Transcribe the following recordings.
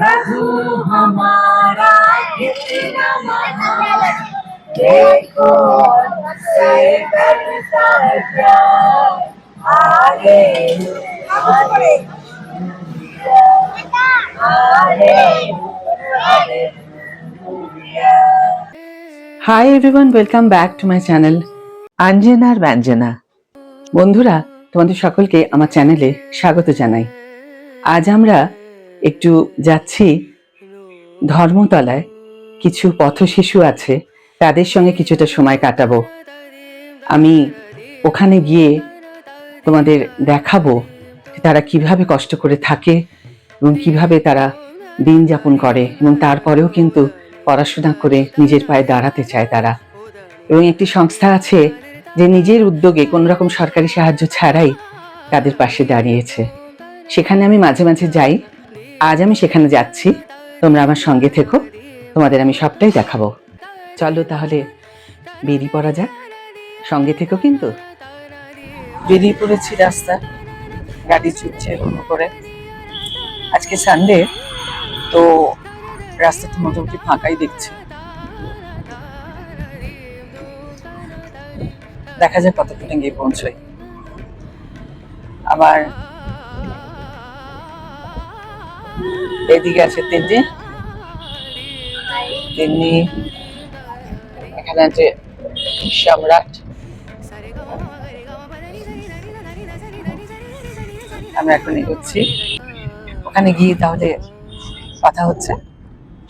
प्रभु हमारा कितना महान, देखो हमसे करता है प्यार। Hallelujah, hallelujah. Hi everyone, welcome back to my channel আঞ্জনার ব্যঞ্জনা। বন্ধুরা, তোমাদের সকলকে আমার চ্যানেলে স্বাগত জানাই। আজ আমরা একটু যাচ্ছি ধর্মতলায়। কিছু পথশিশু আছে, তাদের সঙ্গে কিছুটা সময় কাটাবো। আমি ওখানে গিয়ে তোমাদের দেখাবো তারা কিভাবে কষ্ট করে থাকে এবং কিভাবে তারা দিন যাপন করে, এবং তারপরেও কিন্তু পড়াশোনা করে নিজের পায়ে দাঁড়াতে চায় তারা। এবং একটি সংস্থা আছে যে নিজের উদ্যোগে কোনো রকম সরকারি সাহায্য ছাড়াই তাদের পাশে দাঁড়িয়েছে। সেখানে আমি মাঝে মাঝে যাই। আজ আমি সেখানে যাচ্ছি, তোমরা আমার সঙ্গে থেকো, তোমাদের আমি সবটাই দেখাবো। চলো তাহলে বেরিয়ে পড়া যাক, সঙ্গে থেকো কিন্তু। বেরিয়ে পড়েছি, রাস্তা গাড়ি ছুটছে করে। আজকে সানডে, তো রাস্তাটা মোটামুটি ফাঁকাই দেখছি। দেখা যায় কতক্ষণে গিয়ে পৌঁছই। আবার এদিকে আছে তিন্নি, এখানে আছে সম্রাট। আমরা এখন এগোচ্ছি, ওখানে গিয়ে তাহলে কথা হচ্ছে,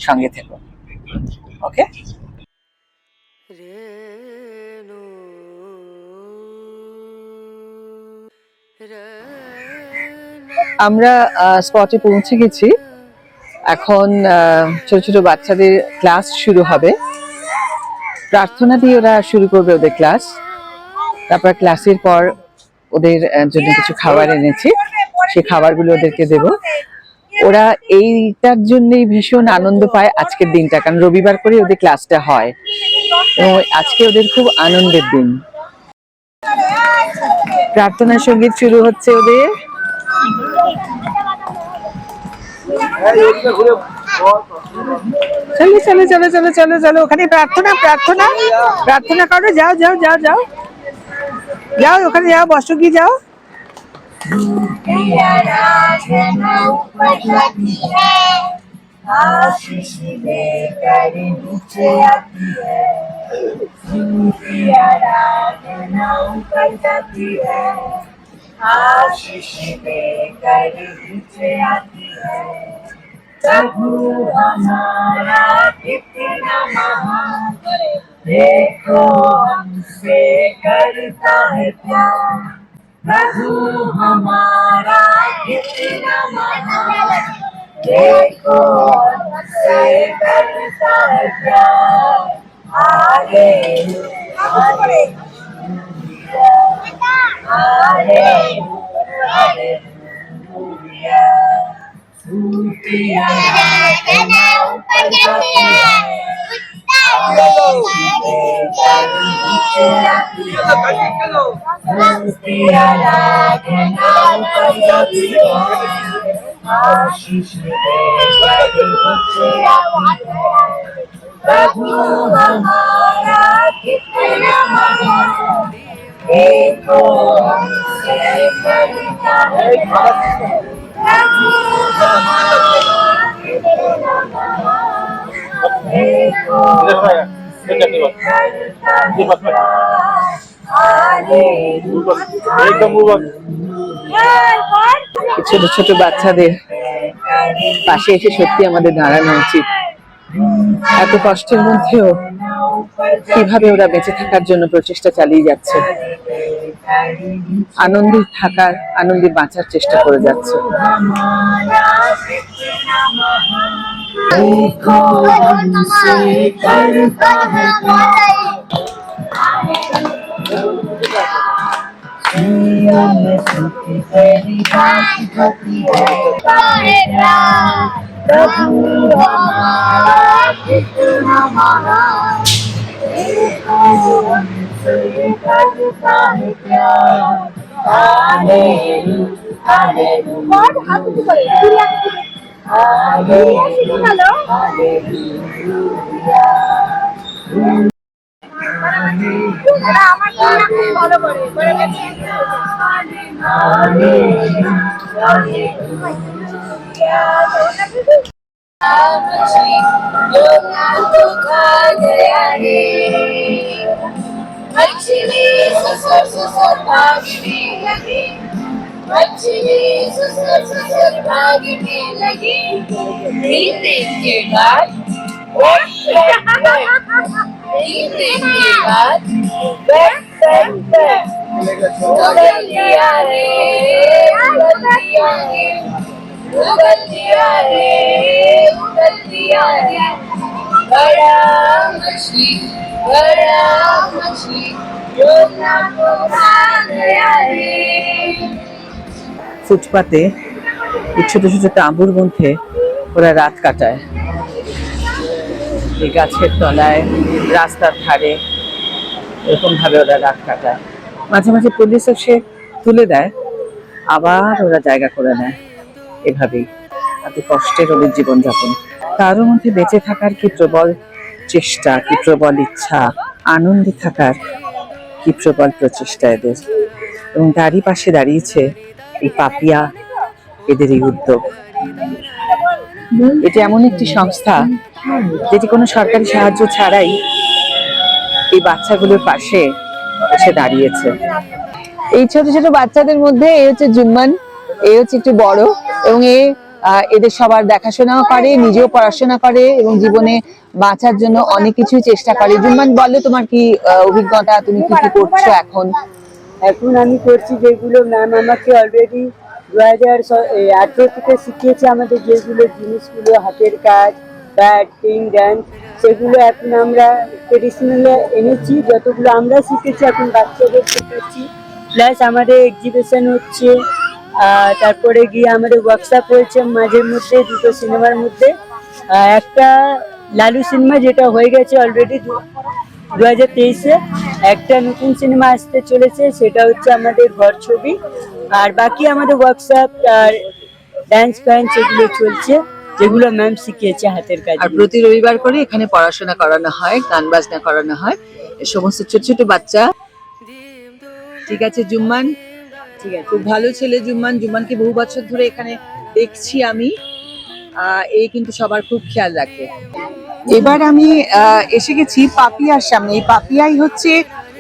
সঙ্গে থেকো। ওকে। আমরা স্পটে পৌঁছে গেছি। এখন ছোট ছোট বাচ্চাদের ক্লাস শুরু হবে। প্রার্থনা দিয়ে ওরা শুরু করবে ওদের ক্লাস। তারপর ক্লাসের পর ওদের জন্য কিছু খাবার এনেছি, সেই খাবারগুলো ওদেরকে দেব। ওরা এইটার জন্যই ভীষণ আনন্দ পায় আজকের দিনটা, কারণ রবিবার করে ওদের ক্লাসটা হয় এবং আজকে ওদের খুব আনন্দের দিন। প্রার্থনা সঙ্গীত শুরু হচ্ছে ওদের। চলো চলো চলো চলো চলো চলো, ওখানে প্রার্থনা প্রার্থনা প্রার্থনা করো। যাও যাও যাও যাও যাও, ওখানে যাও, বসো, গিয়ে যাও। आशीष लेकर नीचे आती है, आराधना ऊपर जाती है। आशीष लेकर नीचे आती है, प्रभु हमारा कितना महान, देखो हमसे करता है प्यार। प्रभु हमारा कितना महान, देखो हमसे करता है प्यार। Hallelujah, hallelujah, hallelujah. स्तुति आराधना ऊपर जाती है, नीचे आती है। स्तुति आराधना ऊपर जाती है, आशीष लेकर नीचे आती है। प्रभु हमारा कितना महान, देखो हमसे करता है प्यार। प्रभु हमारा कितना महान, देखो हमसे करता है प्यार। ছোট ছোট বাচ্চাদের পাশে এসে সত্যি আমাদের দাঁড়ানো উচিত। এত কষ্টের মধ্যেও কিভাবে ওরা বেঁচে থাকার জন্য প্রচেষ্টা চালিয়ে যাচ্ছে, আনন্দে থাকার, আনন্দে বাঁচার চেষ্টা করে যাচ্ছে। प्रभु हमारा कितना महान, देखो हमसे करता है प्यार। हालेलुया, हालेलुया, मछली ससुर ससुर भागने लगी, मछली ससुर ससुर भागने लगी, 3 दिन के बाद 3 दिन के बाद उगल दिया रे, उगल दिया रे, उगल दिया रे, उगल दिया रे, बड़ा मछली जो ना को खा गया रे। ফুটপাতে এই ছোট ছোট তাঁবুর মধ্যে ওরা রাত কাটায়, এই গাছের তলায়, রাস্তার ধারে, এরকম ভাবে ওরা রাত কাটায়। মাঝে মাঝে পুলিশ এসে তুলে দেয়, আবার ওরা জায়গা করে নেয়। এভাবেই এত কষ্টের ওদের জীবনযাপন। তারও মধ্যে বেঁচে থাকার কি প্রবল চেষ্টা, কি প্রবল ইচ্ছা, আনন্দে থাকার কি প্রবল প্রচেষ্টা এদের। এবং তারই পাশে দাঁড়িয়েছে এই পাপিয়া, এদের এই উদ্যোগ। এটি এমন একটি সংস্থা যেটি কোনো সরকারি সাহায্য ছাড়াই এই বাচ্চাগুলোর পাশে এসে দাঁড়িয়েছে। এই ছোট ছোট বাচ্চাদের মধ্যে এই হচ্ছে জুম্মান, এই হচ্ছে একটু বড়, এবং এদের সবার দেখাশোনাও করে, নিজেও পড়াশোনা করে এবং জীবনে বাঁচার জন্য অনেক কিছুই চেষ্টা করে। জুম্মান, বলো তোমার কি অভিজ্ঞতা, তুমি কি কি করছো এখন? এখন আমি করছি যেগুলো ম্যাম আমাকে অলরেডি 2018 থেকে শিখিয়েছে, আমাদের যেগুলো জিনিসগুলো হাতের কাজ, ব্যাটিং, ড্যান্স, সেগুলো এখন আমরা ট্রেডিশনালে এনেছি। যতগুলো আমরা শিখেছি এখন বাচ্চাদের শেখাচ্ছি, প্লাস আমাদের এক্সিবিশন হচ্ছে, তারপরে গিয়ে আমাদের ওয়ার্কশপ হয়েছে মাঝে মধ্যে 2টো সিনেমার মধ্যে। একটা লালু সিনেমা যেটা হয়ে গেছে অলরেডি 2023-এ, একটা নতুন সিনেমা আসতে চলেছে, সেটা হচ্ছে আমাদের ঘর ছবি। আর বাকি আমাদের ওয়ার্কশপ আর ডান্স ফ্যান্স এগুলো চলছে, যেগুলো ম্যাম শিখিয়েছে হাতের কাজ। আর প্রতি রবিবার করে এখানে পড়াশোনা করানো হয়, গান বাজনা করানো হয়, এই সমস্ত ছোট ছোট বাচ্চা। ঠিক আছে জুম্মান, ঠিক আছে, খুব ভালো ছেলে জুম্মান। জুম্মানকে বহু বছর ধরে এখানে দেখছি আমি, এই কিন্তু সবার খুব খেয়াল রাখে। এবার আমি এসে গেছি পাপিয়ার সামনে। এই পাপিয়াই হচ্ছে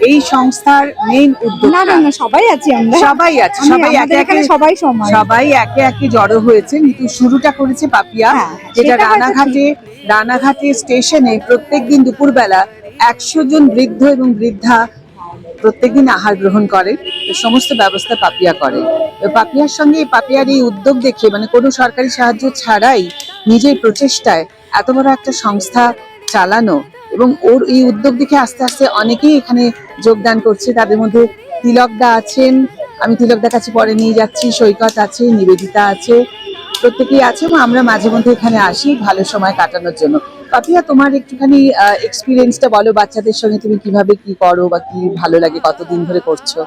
এই সংস্থার মেইন উদ্যোগ। না না না, সবাই আছি আমরা, সবাই আছে, সবাই একে একে, সবাই সমান, সবাই একে একে জড়ো হয়েছে। কিন্তু শুরুটা করেছে পাপিয়া, যেটা রানাঘাটে স্টেশনে প্রত্যেকদিন দুপুরবেলা 100 জন বৃদ্ধ এবং বৃদ্ধা প্রত্যেকদিন আহার গ্রহণ করে, সমস্ত ব্যবস্থা পাপিয়া করে। পাপিয়ার সঙ্গে পাপিয়ার এই উদ্যোগ দেখে, মানে কোনো সরকারি সাহায্য ছাড়াই নিজের প্রচেষ্টায় এত বড় একটা সংস্থা চালানো, এবং ওর এই উদ্যোগ দেখে আস্তে আস্তে অনেকেই এখানে যোগদান করছে। তাদের মধ্যে তিলকদা আছেন, আমি তিলকদার কাছে পরে নিয়ে যাচ্ছি, সৈকত আছে, নিবেদিতা আছে, প্রত্যেকেই আছে, এবং আমরা মাঝে মধ্যে এখানে আসি ভালো সময় কাটানোর জন্য। পাপিয়া, তোমার একটুখানি এক্সপিরিয়েন্সটা বলো, বাচ্চাদের সঙ্গে তুমি কিভাবে কি করো বা কি ভালো লাগে, কতদিন ধরে করছো?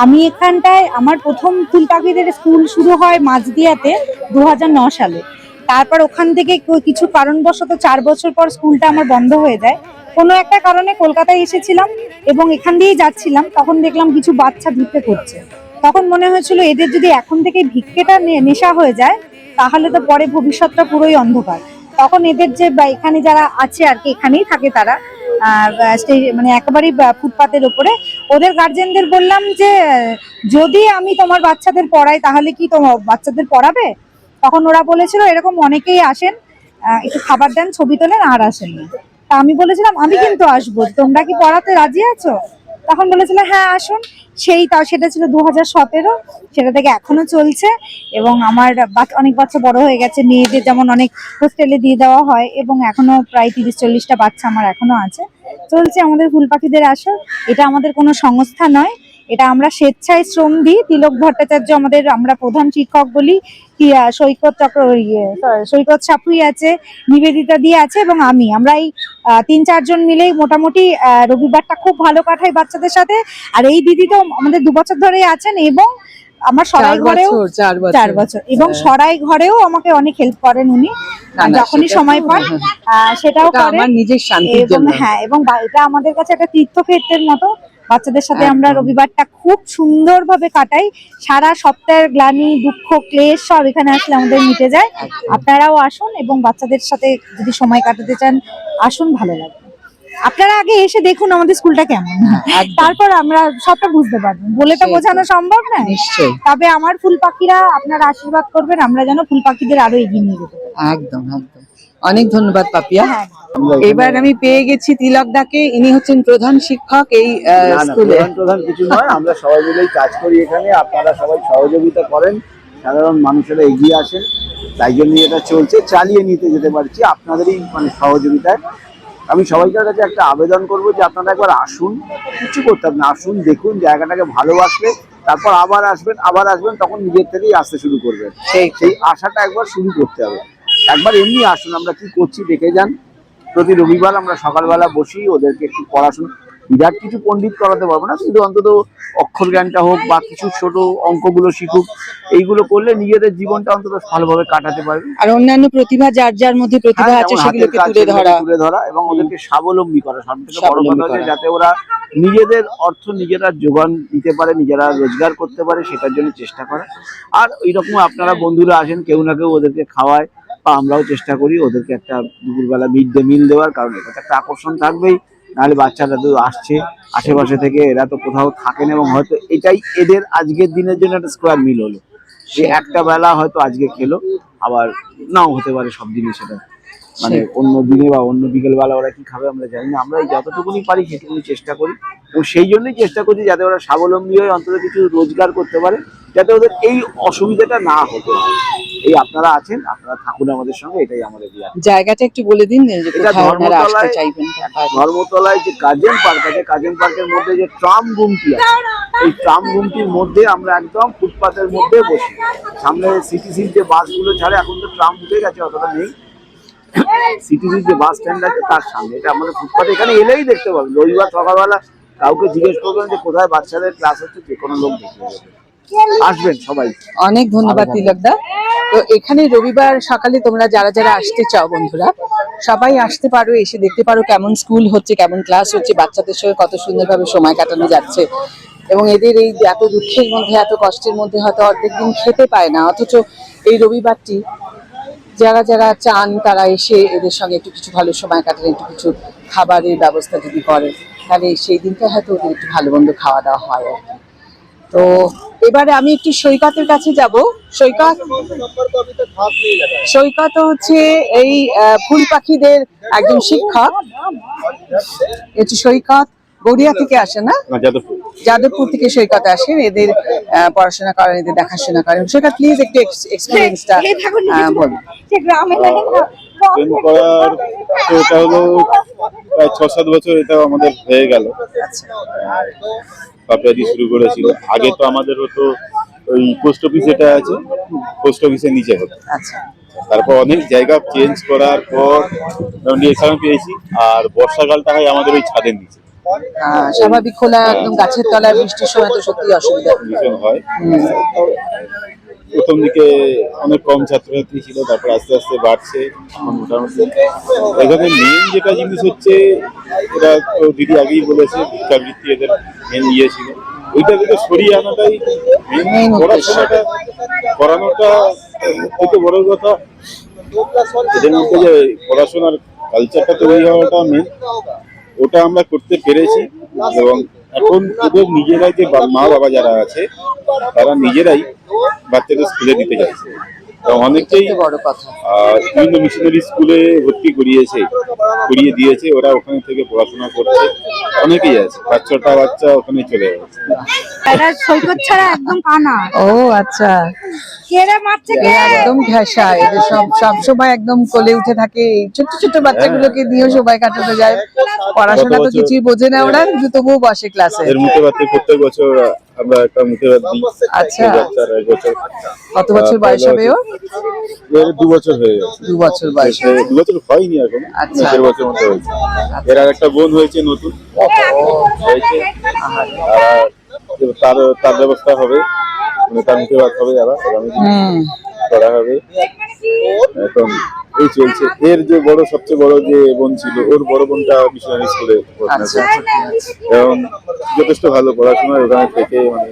আমি এখানটায় আমার প্রথম ফুলপাখিদের স্কুল শুরু হয় মাঝদিয়াতে 2009 সালে। তারপর ওখান থেকে কিছু কারণবশত 4 বছর পর স্কুলটা আমার বন্ধ হয়ে যায়। কোনো একটা কারণে কলকাতায় এসেছিলাম এবং এখান দিয়েই যাচ্ছিলাম, তখন দেখলাম কিছু বাচ্চা ভিক্ষে করছে। তখন মনে হয়েছিল এদের যদি এখন থেকে ভিক্ষেটা নেশা হয়ে যায় তাহলে তো পরে ভবিষ্যৎটা পুরোই অন্ধকার। তখন এদের যে এখানে যারা আছে আর কি, এখানেই থাকে তারা, মানে একেবারেই ফুটপাতের ওপরে, ওদের গার্জেনদের বললাম যে যদি আমি তোমার বাচ্চাদের পড়াই তাহলে কি তোমার বাচ্চাদের পড়াবে? তখন ওরা বলেছিল এরকম অনেকেই আসেন, একটু খাবার দেন, ছবি তোলেন, আর আসেন না। তা আমি বলেছিলাম আমি কিন্তু আসবো, তোমরা কি পড়াতে রাজি আছো? তখন বলেছিল হ্যাঁ আসুন। সেটা ছিল 2017, সেটা থেকে এখনো চলছে। এবং আমার অনেক বাচ্চা বড় হয়ে গেছে, মেয়েদের যেমন অনেক হোস্টেলে দিয়ে দেওয়া হয়, এবং এখনো প্রায় 30-40টা বাচ্চা আমার এখনো আছে। চলছে আমাদের ফুলপাখিদের আসর। এটা আমাদের কোনো সংস্থা নয়, এটা আমরা স্বেচ্ছায় শ্রম দিই। তিলক ভট্টাচার্য আমাদের, আমরা প্রধান শিক্ষক বলি, সৈকত সাপুই আছে, নিবেদিতা দিয়ে আছে, এবং আমরা এই 3-4 জন মিলেই মোটামুটি রবিবারটা খুব ভালো কাটাই বাচ্চাদের সাথে। আর এই দিদি তো আমাদের 2 বছর ধরেই আছেন, এবং আমার সরাই ঘরেও 4 বছর এবং হ্যাঁ। সরাই ঘরেও আমাকে অনেক হেল্প করেন উনি, না, না, যখনই সেটা সময় তো- পান সেটাও ওটা করেন। আমার নিজের শান্তির এবং জন্য। হ্যাঁ, এবং এটা আমাদের কাছে একটা তীর্থক্ষেত্রের মতো। বাচ্চাদের সাথে আমরা একদম। রবিবারটা খুব সুন্দরভাবে কাটাই। সারা সপ্তাহের গ্লানি, দুঃখ, ক্লেশ সব এখানে আসলে আমাদের মিটে যায়। আপনারাও আসুন এবং বাচ্চাদের সাথে যদি সময় কাটাতে চান আসুন, ভালো লাগবে। আপনারা আগে এসে দেখুন আমাদের স্কুলটা কেমন, একদম। তারপর আমরা সবটা বুঝতে পারবো। বলে তো সেই তো। বোঝানো সম্ভব না। নিশ্চয়ই। তবে আমার ফুল পাখিরা আপনারা আশীর্বাদ করবেন, আমরা যেন ফুল পাখিদের আরো এগিয়ে নিয়ে যেতে পারি। একদম একদম। অনেক ধন্যবাদ পাপিয়া। হ্যাঁ। এবার আমি পেয়ে গেছি তিলক দাকে, ইনি হচ্ছেন প্রধান শিক্ষক এই স্কুলে। প্রধান কিছু নয়, আমরা সবাই মিলেই কাজ করি এখানে। আপনারা সবাই সহযোগিতা করেন, সাধারণ মানুষেরা এগিয়ে আসেন, তাই জন্য এটা চলছে, চালিয়ে নিতে যেতে পারছি আপনাদেরই মানে সহযোগিতায়। আমি সবাইকার কাছে একটা আবেদন করব যে আপনারা একবার আসুন, কিছু করতে হবে না, আসুন, দেখুন, জায়গাটাকে ভালোবাসলে তারপর আবার আসবেন, তখন নিজের থেকেই আসতে শুরু করবেন। সেই আশাটা একবার শুরু করতে হবে। একবার এমনি আসুন, আমরা কি করছি দেখে যান। প্রতি রবিবার আমরা সকালবেলা বসি, ওদেরকে একটু পড়াশোনা, বিরাট কিছু পণ্ডিত করাতে পারবো না, কিন্তু অন্তত অক্ষর জ্ঞানটা হোক বা কিছু ছোট অঙ্কগুলো শিখুক, এইগুলো করলে নিজেদের জীবনটা অন্তত ভালোভাবে কাটাতে পারবে। আর অন্যান্য প্রতিভা, যার যার মধ্যে প্রতিভা হ্যাঁ, আছে যেমন সেগুলোকে হাতের কাজ, তুলে তুলে ধরা এবং ওদেরকে স্বাবলম্বী করা। সবথেকে বড় স্বাবলম্বী কথা হচ্ছে করা। যাতে ওরা নিজেদের অর্থ নিজেরা যোগান দিতে পারে, নিজেরা রোজগার করতে পারে, সেটার জন্য চেষ্টা করা। আর এইরকম আপনারা বন্ধুরা আসেন, কেউ না কেউ ওদেরকে খাওয়ায়, বা আমরাও চেষ্টা করি ওদেরকে একটা দুপুরবেলা মিড ডে মিল দেওয়ার, কারণ এটা একটা আকর্ষণ থাকবেই। নাহলে বাচ্চারা তো আসছে আশেপাশে থেকে, এরা তো কোথাও থাকে না, এবং হয়তো এটাই এদের আজকের দিনের জন্য একটা স্কোয়ার মিল হলো। সে একটা বেলা হয়তো আজকে খেলো, আবার নাও হতে পারে সব দিনই সেটা, মানে অন্য দিনে বা অন্য বিকেল বেলা ওরা কি খাবে আমরা জানি না। আমরা এই যতটুকুনি পারি সেটুকুনি চেষ্টা করি, এবং সেই জন্যই চেষ্টা করছি যাতে ওরা স্বাবলম্বী হয়ে অন্তত কিছু রোজগার করতে পারে, যাতে ওদের এই অসুবিধাটা না হতে হয়। এই আপনারা আছেন, আপনারা থাকুন আমাদের সঙ্গে, এটাই আমাদের দিয়া। জায়গাটা একটু বলে দিন যে এটা কোথায় আপনারা আসতে ধর্মতলায়, চাইবেন। ধর্মতলায় যে গার্ডেন পার্ক আছে, গার্ডেন পার্কের মধ্যে যে ট্রাম গুমটি আছে, এই ট্রাম গুমটির মধ্যে আমরা একদম ফুটপাতের মধ্যে বসি। সামনে সিটিসির যে বাসগুলো ছাড়ে, এখন তো ট্রাম উঠে গেছে, অতটা নেই। সিটিসির যে বাস স্ট্যান্ড আছে তার সামনে, এটা আমাদের ফুটপাতে, এখানে এলেই দেখতে পাবেন। রবিবার সকালবেলা কাউকে জিজ্ঞেস করবেন যে কোথায় বাচ্চাদের ক্লাস হচ্ছে, যে কোনো লোক দেখিয়ে দেবে। আসবেন সবাই। অনেক ধন্যবাদ তিলক দা। তো এখানে রবিবার সকালে তোমরা যারা যারা আসতে চাও বন্ধুরা, সবাই আসতে পারো, এসে দেখতে পারো কেমন স্কুল হচ্ছে, কেমন ক্লাস হচ্ছে, বাচ্চাদের সঙ্গে কত সুন্দরভাবে সময় কাটানো যাচ্ছে। এবং এদের এই এত দুঃখের মধ্যে, এত কষ্টের মধ্যে হয়তো অর্ধেক দিন খেতে পায় না, অথচ এই রবিবারটি যারা যারা চান তারা এসে এদের সঙ্গে একটু কিছু ভালো সময় কাটান, একটু কিছু খাবারের ব্যবস্থা যদি করেন, তাহলে সেই দিনটা হয়তো ওদের একটু ভালো মন্দ খাওয়া দাওয়া হয় আর কি। তো এবারে আমি একটু সৈকতের কাছে যাব। সৈকত হচ্ছে এই ফুল পাখিদের একজন শিক্ষক। হচ্ছে সৈকত গড়িয়া থেকে আসে না, যাদবপুর থেকে সৈকত আসেন, এদের পড়াশোনা করেন, এদের দেখাশোনা করেন। সৈকত প্লিজ একটু এক্সপিরিয়েন্সটা বলুন। ট্রেন করার তো এটা হলো প্রায় 6-7 বছর এটা আমাদের হয়ে গেল। পাপিয়াদি শুরু করেছিল। আগে তো আমাদের হতো ওই পোস্ট অফিস, এটা আছে পোস্ট অফিসের নিচে হতো। তারপর অনেক জায়গা চেঞ্জ করার পর এখানে পেয়েছি। আর বর্ষাকালটা হয় আমাদের ওই ছাদের নিচে। স্বাভাবিক খোলা একদম গাছের তলায়, বৃষ্টির সময় তো সত্যি অসুবিধা হয়। প্রথম দিকে অনেক কম ছাত্রছাত্রী ছিল, তারপর আস্তে আস্তে বাড়ছে। এখন মোটামুটি এখানে মেন যেটা জিনিস হচ্ছে, এটা তো দিদি আগেই বলেছে, ভিক্ষাবৃত্তি এদের মেন ইয়ে ছিল। ওইটা থেকে সরিয়ে আনাটাই মেন, পড়ানোটা থেকে বড় কথা। এদের মধ্যে যে পড়াশোনার কালচারটা তৈরি হওয়াটা মেন, ওটা আমরা করতে পেরেছি। এবং এখন এদের নিজেরাই, যে মা বাবা যারা আছে তারা নিজেরাই বাচ্চাদের স্কুলে দিতে যাচ্ছে। অনেকেই বিভিন্ন মিশনারি স্কুলে ভর্তি করিয়ে দিয়েছে, ওরা ওখানে থেকে পড়াশোনা করছে। অনেকেই আছে, 5-6টা বাচ্চা ওখানে চলে যাচ্ছে। সৈকত ছাড়া একদম কানা। ও আচ্ছা, কেড়ে মারছে, একদম ঘেঁষা। এদের সব সময় একদম কোলে উঠে থাকে। ছোট ছোট বাচ্চাগুলোকে নিয়েও সময় কাটাতে যায়। পড়াশোনা তো কিছুই বোঝে না ওরা, কিন্তু তবুও বসে ক্লাসে। এর মুখে বাড়তে প্রত্যেক বছর আমরা একটা মুখে বাদ দিই। আচ্ছা, বছর কত বছর বয়স হবে ওর? 2 বছর হয়ে গেছে। 2 বছর বয়স। 2 বছর হয়নি এখন, 1.5 বছর মতো হয়েছে। এর আর একটা বোন হয়েছে নতুন, হয়েছে। আর তার ব্যবস্থা হবে। মানে তার মুখে ভাত হবে আবার আগামী দিনে করা হবে। এখন এই চলছে। এর যে বড় সবচেয়ে বড় যে বোন ছিল, ওর বড় বোনটা মিশনারি স্কুলে পড়াশোনা আচ্ছা করছে এবং যথেষ্ট ভালো পড়াশোনা ওখানে থেকে মানে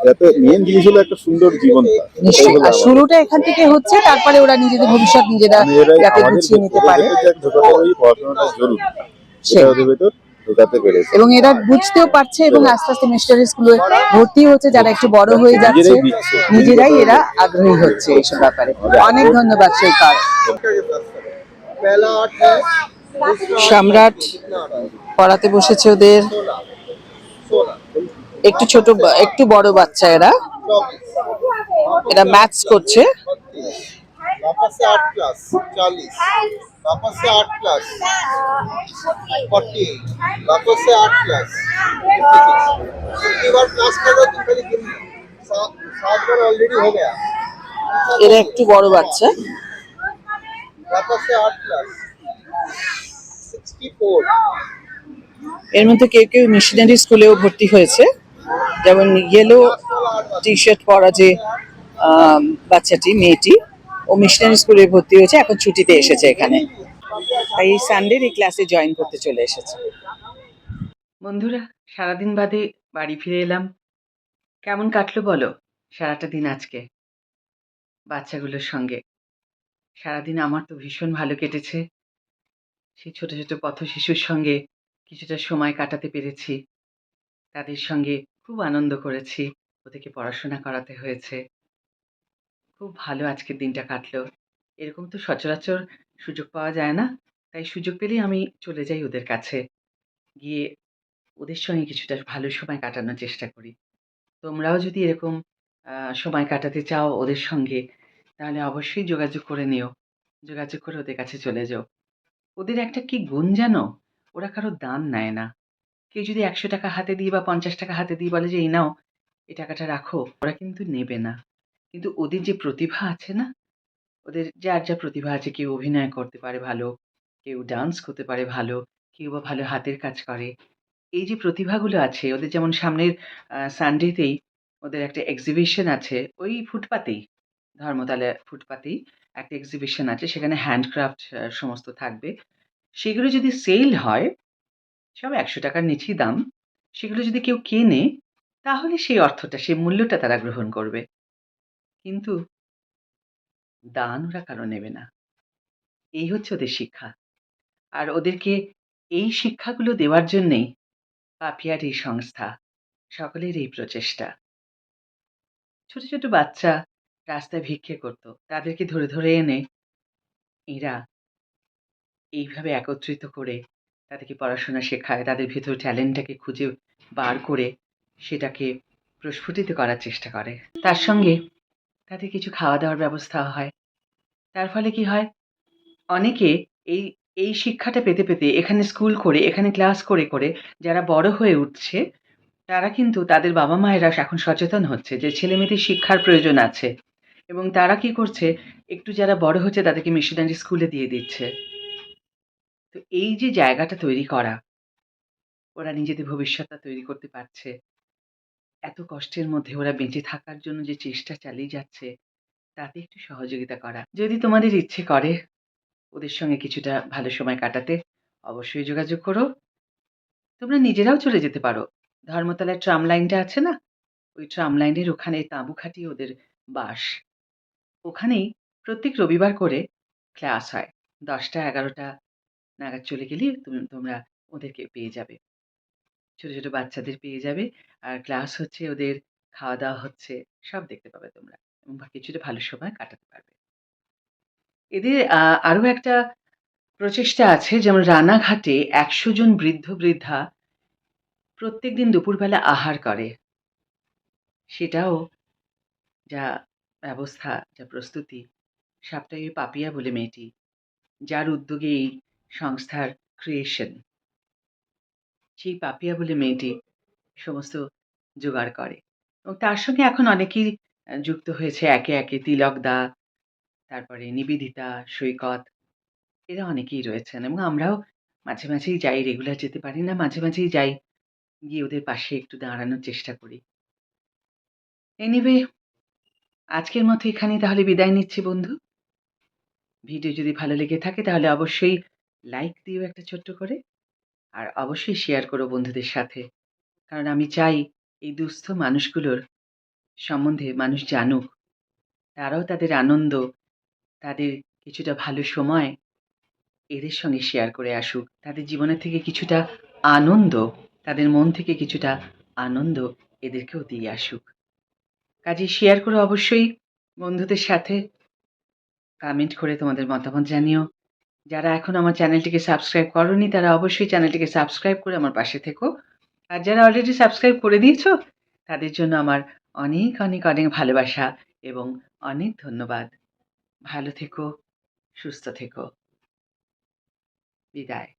যাতে মেন জিনিস হলো একটা সুন্দর জীবন পায়। এটাই নিশ্চয়ই। হলো আর আমাদের। শুরুটা এখান থেকে হচ্ছে, তারপরে ওরা নিজেদের ভবিষ্যৎ নিজেরা মানে এরাই যাতে আমাদের গুছিয়ে নিতে ওদের পারে ভেতর যে ঢোকাতে ওই পড়াশোনাটা জরুরি, সেই। সেটা ওদের ভেতর ঢোকাতে পেরেছে। এবং এরা বুঝতেও পারছে এবং আস্তে আস্তে মিশনারি স্কুলে ভর্তি হচ্ছে, যারা একটু বড় হয়ে যাচ্ছে নিজেরাই দিচ্ছে। নিজেরাই এরা আগ্রহী হচ্ছে এইসব ব্যাপারে। অনেক ধন্যবাদ সৈকত। সম্রাট পড়াতে বসেছে ওদের একটু ছোট একটু বড় বাচ্চা, এরা এরা ম্যাথস করছে। वापस से 8 प्लस 40, वापस से 8 प्लस 40, वापस से 8 प्लस 56। कितनी बार प्लस कर रहे हो तुम? पहले गिन लो। 7 बार ऑलरेडी हो गया। এরা একটু বড় বাচ্চা। वापस से 8 प्लस 64। এর মধ্যে কেউ কেউ মিশনারি স্কুলেও ভর্তি হয়েছে, যেমন ইয়েলো টি শার্ট পরা যে বাচ্চাটি, মেয়েটি, ও মিশনারি স্কুলে ভর্তি হয়েছে, এখন ছুটিতে এসেছে এখানে, তাই এই সানডের এই ক্লাসে জয়েন করতে চলে এসেছে। বন্ধুরা, সারাদিন বাদে বাড়ি ফিরে এলাম। কেমন কাটলো বলো সারাটা দিন আজকে বাচ্চাগুলোর সঙ্গে? সারাদিন আমার তো ভীষণ ভালো কেটেছে। সেই ছোট ছোট পথ শিশুর সঙ্গে কিছুটা সময় কাটাতে পেরেছি, তাদের সঙ্গে খুব আনন্দ করেছি, ওদেরকে পড়াশোনা করাতে হয়েছে। খুব ভালো আজকের দিনটা কাটলো। এরকম তো সচরাচর সুযোগ পাওয়া যায় না, তাই সুযোগ পেলেই আমি চলে যাই ওদের কাছে, গিয়ে ওদের সঙ্গে কিছুটা ভালো সময় কাটানোর চেষ্টা করি। তোমরাও যদি এরকম সময় কাটাতে চাও ওদের সঙ্গে, তাহলে অবশ্যই যোগাযোগ করে নিও। যোগাযোগ করে ওদের কাছে চলে যাও। ওদের একটা কি গুণ জানো? ওরা কারো দান নেয় না। কেউ যদি ১০০ টাকা হাতে দিয়ে বা ৫০ টাকা হাতে দিয়ে বলে যে এই নাও, এই টাকাটা রাখো, ওরা কিন্তু নেবে না। কিন্তু ওদের যে প্রতিভা আছে না, ওদের যার যা প্রতিভা আছে, কেউ অভিনয় করতে পারে ভালো, কেউ ডান্স করতে পারে ভালো, কেউ বা ভালো হাতের কাজ করে। এই যে প্রতিভাগুলো আছে ওদের, যেমন সামনের সানডেতেই ওদের একটা এক্সিবিশন আছে, ওই ফুটপাতেই, ধর্মতলা ফুটপাতেই একটা এক্সিবিশন আছে, সেখানে হ্যান্ডক্রাফট সমস্ত থাকবে। সেগুলো যদি সেল হয়, সব ১০০ টাকার নিচেই দাম, সেগুলো যদি কেউ কেনে, তাহলে সেই অর্থটা, সেই মূল্যটা তারা গ্রহণ করবে। কিন্তু দান ওরা কারো নেবে না। এই হচ্ছে ওদের শিক্ষা। আর ওদেরকে এই শিক্ষাগুলো দেওয়ার জন্যেই পাপিয়ার এই সংস্থা, সকলের এই প্রচেষ্টা। ছোট ছোট বাচ্চা রাস্তায় ভিক্ষে করত, তাদেরকে ধরে ধরে এনে এরা এইভাবে একত্রিত করে তাদেরকে পড়াশোনা শেখায়, তাদের ভেতর ট্যালেন্টটাকে খুঁজে বার করে সেটাকে প্রস্ফুটিত করার চেষ্টা করে। তার সঙ্গে তাদের কিছু খাওয়া দাওয়ার ব্যবস্থা হয়। তার ফলে কি হয়, অনেকে এই এই শিক্ষাটা পেতে পেতে এখানে স্কুল করে, এখানে ক্লাস করে করে যারা বড় হয়ে উঠছে, তারা কিন্তু তাদের বাবা মায়েরা এখন সচেতন হচ্ছে যে ছেলেমেয়েদের শিক্ষার প্রয়োজন আছে, এবং তারা কি করছে, একটু যারা বড় হচ্ছে তাদেরকে মিশনারি স্কুলে দিয়ে দিচ্ছে। তো এই যে জায়গাটা তৈরি করা, ওরা নিজেদের ভবিষ্যৎটা তৈরি করতে পারছে, এত কষ্টের মধ্যে ওরা বেঁচে থাকার জন্য যে চেষ্টা চালিয়ে যাচ্ছে, তাতে একটু সহযোগিতা করা। যদি তোমাদের ইচ্ছে করে ওদের সঙ্গে কিছুটা ভালো সময় কাটাতে, অবশ্যই যোগাযোগ করো। তোমরা নিজেরাও চলে যেতে পারো। ধর্মতলার ট্রাম লাইনটা আছে না, ওই ট্রাম লাইনের ওখানে তাঁবু খাটিয়ে ওদের বাস। ওখানেই প্রত্যেক রবিবার করে ক্লাস হয়। ১০টা-১১টা নাগাদ চলে গেলেই তোমরা ওদেরকে পেয়ে যাবে। ছোট ছোট বাচ্চাদের পেয়ে যাবে, আর ক্লাস হচ্ছে, ওদের খাওয়া দাওয়া হচ্ছে, সব দেখতে পাবে তোমরা, এবং কিছুটা ভালো সময় কাটাতে পারবে। এদের আরও একটা প্রচেষ্টা আছে, যেমন রানাঘাটে ১০০ জন বৃদ্ধ বৃদ্ধা প্রত্যেকদিন দুপুরবেলা আহার করে। সেটাও যা ব্যবস্থা, যা প্রস্তুতি, সবটাই ওই পাপিয়া বলে মেয়েটি, যার উদ্যোগে এই সংস্থার ক্রিয়েশন, সেই পাপিয়া বলে মেয়েটি সমস্ত জোগাড় করে। এবং তার সঙ্গে এখন অনেকেই যুক্ত হয়েছে একে একে। তিলক দা, তারপরে নিবেদিতা, সৈকত, এরা অনেকেই রয়েছেন, এবং আমরাও মাঝে মাঝেই যাই, রেগুলার যেতে পারি না, মাঝে মাঝেই যাই, গিয়ে ওদের পাশে একটু দাঁড়ানোর চেষ্টা করি। এনিওয়ে, আজকের মতো এখানেই তাহলে বিদায় নিচ্ছি বন্ধু। ভিডিও যদি ভালো লেগে থাকে তাহলে অবশ্যই লাইক দিও একটা ছোট্ট করে, আর অবশ্যই শেয়ার করো বন্ধুদের সাথে, কারণ আমি চাই এই দুস্থ মানুষগুলোর সম্বন্ধে মানুষ জানুক, তারাও তাদের আনন্দ, তাদের কিছুটা ভালো সময় এদের সঙ্গে শেয়ার করে আসুক, তাদের জীবনের থেকে কিছুটা আনন্দ, তাদের মন থেকে কিছুটা আনন্দ এদেরকেও দিয়ে আসুক। কাজে শেয়ার করো অবশ্যই বন্ধুদের সাথে, কমেন্ট করে তোমাদের মতামত জানিও। যারা এখন আমার চ্যানেলটিকে সাবস্ক্রাইব করোনি তারা অবশ্যই চ্যানেলটিকে সাবস্ক্রাইব করে আমার পাশে থেকো, আর যারা অলরেডি সাবস্ক্রাইব করে দিয়েছো তাদের জন্য আমার অনেক অনেক অনেক ভালোবাসা এবং অনেক ধন্যবাদ। ভালো থেকো, সুস্থ থেকো। বিদায়।